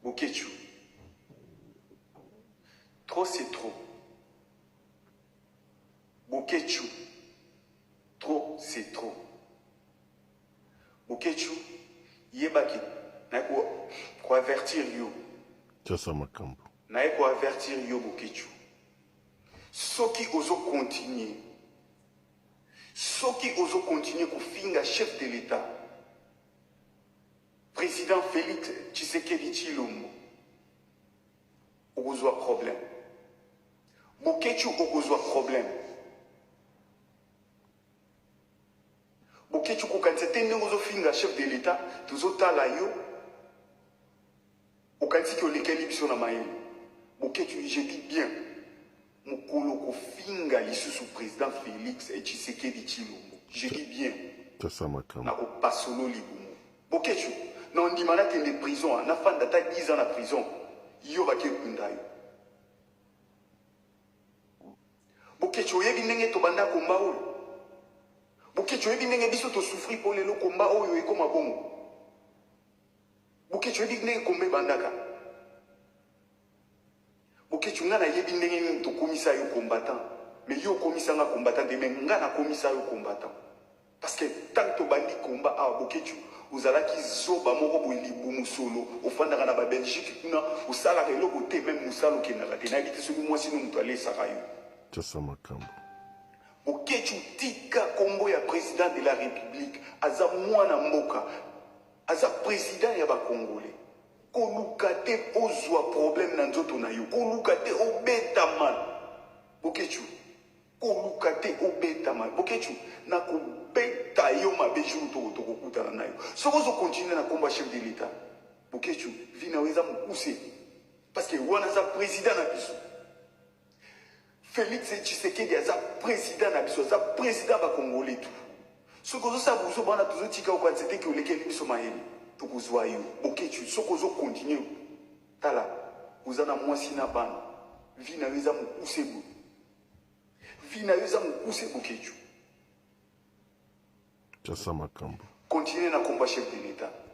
Bokechu. Trop c'est trop. Bokechu. Trop c'est trop. Bokechu. Yebaki. Na ko avertir yo. Tchasa makambo. Na ko avertir yo Bokechu. Soki ozo continuer. Soki ozo continuer ko finga chef de l'État. Président Félix Tshisekedi Tshilombo. Okozwa problème. Bokechu okozwa problème. Bokechu kokansete ndenge ozofinga chef de l'État, tozotala yo. Okansiki olekeli biso na mayele. Bokechu, je dis bien. Mokolo kofinga lisusu président Félix Tshisekedi Tshilombo. Je dis bien. Tchasa makambo. Na kopasolo libumu. Bokechu, na ondimana kende prison, na fanda ta 10 ans na prison. Yo bakekunda yo. Bokechu oyebi ndenge tobanda komba oyo. Bokechu oyebi ndenge biso to souffrir pour lelo komba oyo ekoma bongo. Bokechu oyebi ndenge komba bandaka. Bokechu nga na yebi ndenge nini tokomisa yo combattant. Mais yo komisa nga combattant de mais nga na komisa yo combattant. Parce que tant que bandi combat a Bokechu, vous allez qui zoba moko boy libumu solo, ofandaka na ba Belgique kuna, osala ke loko te même musalo ke na ka te na bité soki moi sino mutu ale sakayo. Tchasa makambo. Bokechu tika kombo ya président de la République, aza mwana mboka, aza président ya ba Congolais. Koluka te ozwa problème na nzoto na yo, koluka te obeta mal. Bokechu, koluka te obeta mal. Bokechu, na kobeta yo mabe jour to kokutana na yo. Soko zo continuer na combat chef de l'État. Bokechu, vina weza mukuse. Parce que wana za président na biso. Félix Tshisekedi aza président na biso, aza président ba Congolais tout. Soko zo sa buso bana tuzo tika okansete ke olekeli biso mayele. Tokozwa yo. Bokechu, soko zo continuer. Tala, uzana mwasi na bana. Vina weza mukuse bo. Vina weza mukuse Bokechu. Tchasa makambo. Continuez na combat chef de l'État.